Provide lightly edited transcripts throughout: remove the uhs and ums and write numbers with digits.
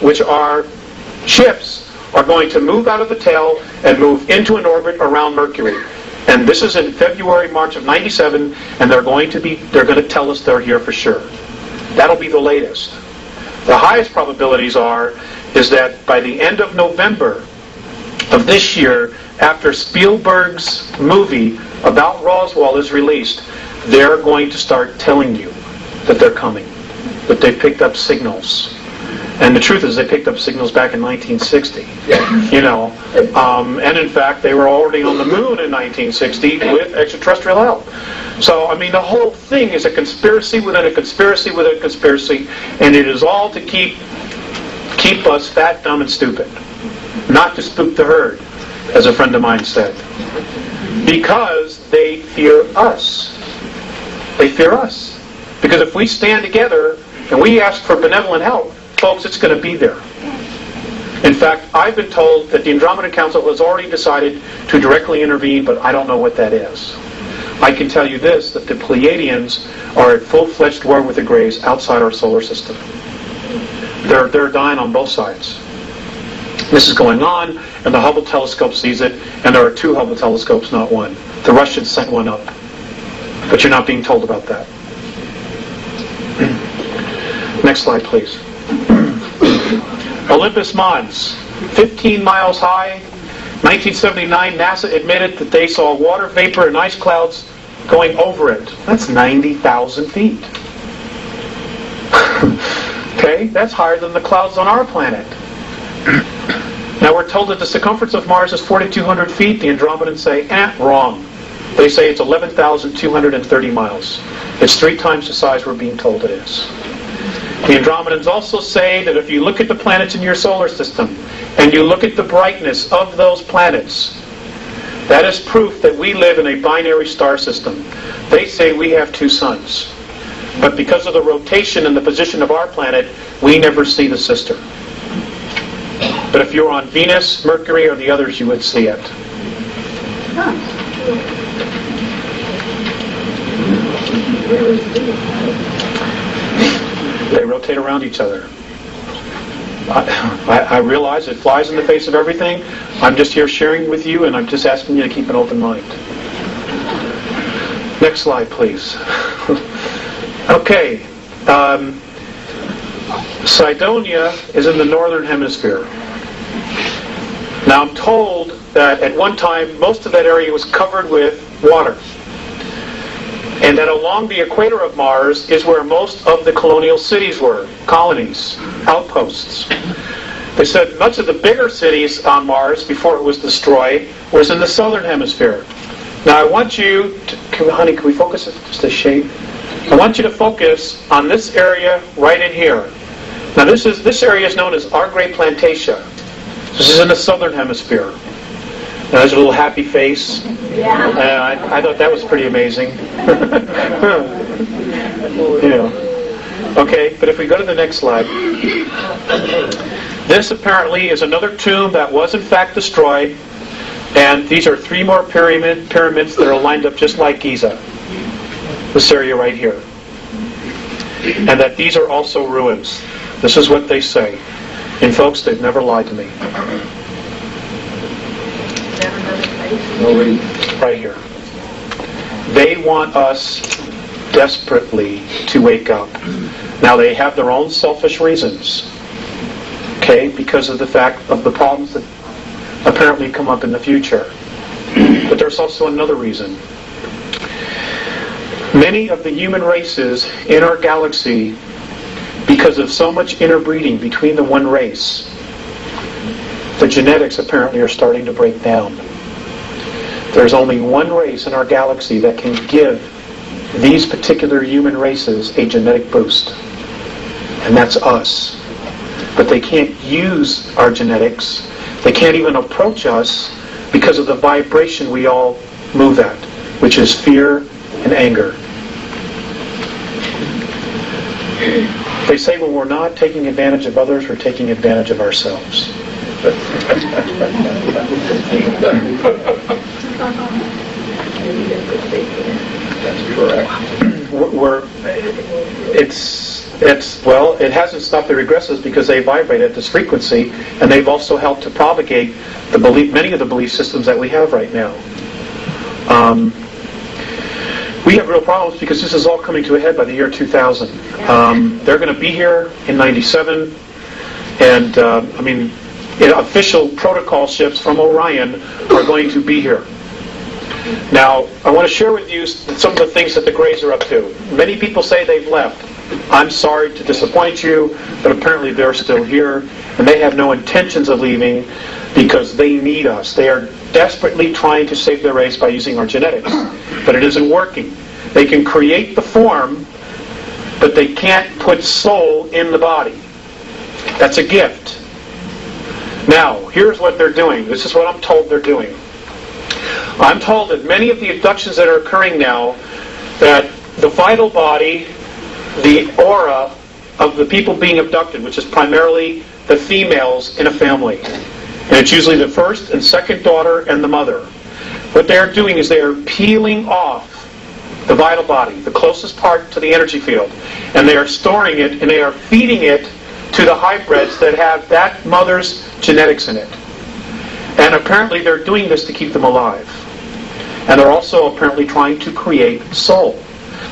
which are ships, are going to move out of the tail and move into an orbit around Mercury. And this is in February, March of 97, and they're going to tell us they're here for sure. That'll be the latest. The highest probabilities is that by the end of November of this year, after Spielberg's movie about Roswell is released, they're going to start telling you that they're coming, that they picked up signals. And the truth is, they picked up signals back in 1960. And in fact, they were already on the moon in 1960 with extraterrestrial help. So, I mean, the whole thing is a conspiracy within a conspiracy within a conspiracy, and it is all to keep us fat, dumb, and stupid. Not to spook the herd, as a friend of mine said. Because they fear us. They fear us. Because if we stand together and we ask for benevolent help, folks, it's going to be there. In fact, I've been told that the Andromeda Council has already decided to directly intervene, but I don't know what that is. I can tell you this, that the Pleiadians are at full-fledged war with the Greys outside our solar system. They're dying on both sides. This is going on, and the Hubble telescope sees it, and there are 2 Hubble telescopes, not 1. The Russians sent 1 up. But you're not being told about that. Next slide, please. Olympus Mons, 15 miles high. 1979, NASA admitted that they saw water vapor and ice clouds going over it. That's 90,000 feet. Okay, that's higher than the clouds on our planet. Now we're told that the circumference of Mars is 4,200 feet. The Andromedans say, wrong. They say it's 11,230 miles. It's 3 times the size we're being told it is. The Andromedans also say that if you look at the planets in your solar system and you look at the brightness of those planets, that is proof that we live in a binary star system. They say we have 2 suns. But because of the rotation and the position of our planet, we never see the sister. But if you're on Venus, Mercury, or the others, you would see it. They rotate around each other. I realize it flies in the face of everything. I'm just here sharing with you, and I'm just asking you to keep an open mind. Next slide, please. Okay. Cydonia is in the northern hemisphere. Now I'm told that at one time most of that area was covered with water. And that along the equator of Mars is where most of the colonial cities were, colonies, outposts. They said much of the bigger cities on Mars before it was destroyed was in the southern hemisphere. Now I want you to, honey, can we focus it just a shade? I want you to focus on this area right in here. Now this area is known as Our Great Plantatia. This is in the southern hemisphere. Now, there's a little happy face. Yeah. I thought that was pretty amazing. Yeah. Okay, but if we go to the next slide. This apparently is another tomb that was in fact destroyed. And these are 3 more pyramids that are lined up just like Giza. This area right here. And that these are also ruins. This is what they say. And folks, they've never lied to me. Right here. They want us desperately to wake up. Now they have their own selfish reasons. Okay? Because of the fact of the problems that apparently come up in the future. But there's also another reason. Many of the human races in our galaxy, because of so much interbreeding between the one race, the genetics apparently are starting to break down. There's only one race in our galaxy that can give these particular human races a genetic boost. And that's us. But they can't use our genetics. They can't even approach us because of the vibration we all move at, which is fear and anger. They say when we're not taking advantage of others, we're taking advantage of ourselves. That's correct. It's it hasn't stopped the regressives because they vibrate at this frequency, and they've also helped to propagate many of the belief systems that we have right now. We have real problems because this is all coming to a head by the year 2000. They're going to be here in 97, and official protocol ships from Orion are going to be here. Now, I want to share with you some of the things that the Greys are up to. Many people say they've left. I'm sorry to disappoint you, but apparently they're still here, and they have no intentions of leaving because they need us. They are desperately trying to save their race by using our genetics, but it isn't working. They can create the form, but they can't put soul in the body. That's a gift. Now, here's what they're doing. This is what I'm told they're doing. I'm told that many of the abductions that are occurring now, that the vital body, the aura of the people being abducted, which is primarily the females in a family, and it's usually the first and second daughter and the mother. What they're doing is they are peeling off the vital body, the closest part to the energy field, and they are storing it and they are feeding it to the hybrids that have that mother's genetics in it. And apparently they're doing this to keep them alive. And they're also apparently trying to create soul.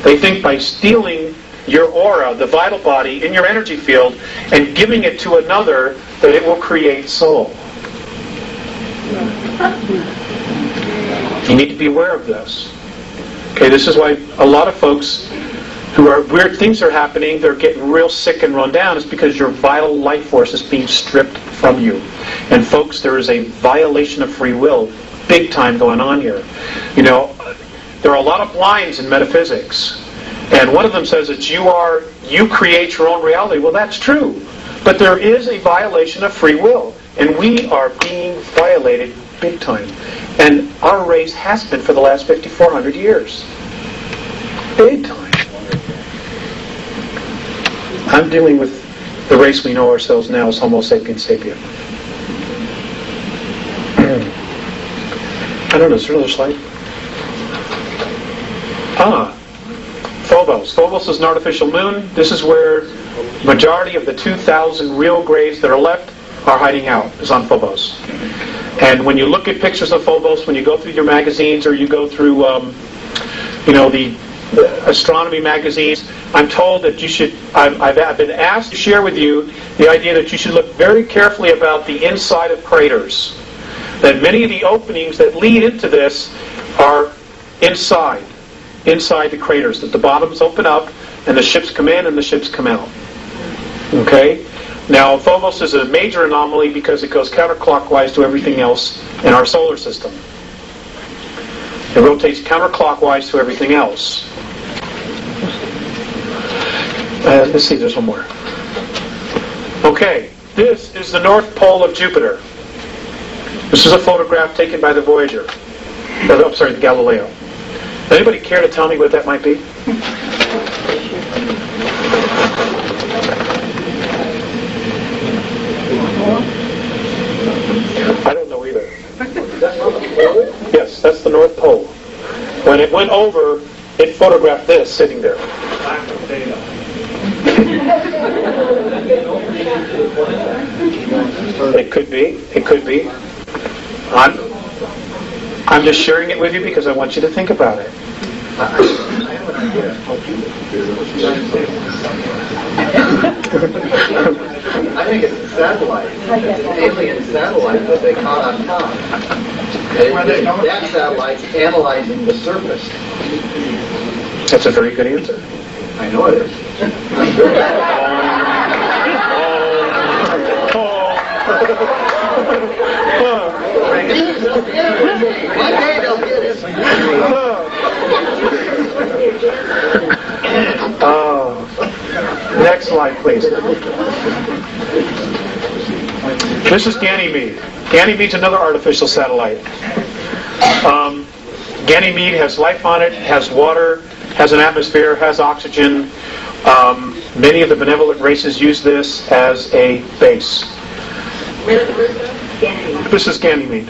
They think by stealing your aura, the vital body, in your energy field, and giving it to another, that it will create soul. You need to be aware of this. Okay, this is why a lot of folks who are weird things are happening, they're getting real sick and run down. It's because your vital life force is being stripped from you. And folks, there is a violation of free will, big time going on here. You know, there are a lot of blinds in metaphysics. And one of them says that you create your own reality. Well, that's true. But there is a violation of free will. And we are being violated big time. And our race has been for the last 5,400 years. Big time. I'm dealing with the race we know ourselves now as Homo sapiens sapien. I don't know, is there another slide? Phobos. Phobos is an artificial moon. This is where the majority of the 2,000 real grays that are left are hiding out, is on Phobos. And when you look at pictures of Phobos, when you go through your magazines or you go through, the astronomy magazines, I'm told that you should, I've been asked to share with you the idea that you should look very carefully about the inside of craters. That many of the openings that lead into this are inside the craters. That the bottoms open up and the ships come in and the ships come out. Okay? Now, Phobos is a major anomaly because it goes counterclockwise to everything else in our solar system. It rotates counterclockwise to everything else. Let's see, there's one more. Okay, this is the North Pole of Jupiter. This is a photograph taken by the Voyager. The Galileo. Anybody care to tell me what that might be? I don't know either. Yes, that's the North Pole. When it went over, it photographed this sitting there. It could be. It could be. I'm just sharing it with you because I want you to think about it. I think it's a satellite. It's an alien satellite that they caught on top. That satellite's analyzing the surface. That's a very good answer. I know it is. One day they'll get it. Next slide, please. This is Ganymede. Ganymede's another artificial satellite. Ganymede has life on it, has water, has an atmosphere, has oxygen. Many of the benevolent races use this as a base. This is Ganymede.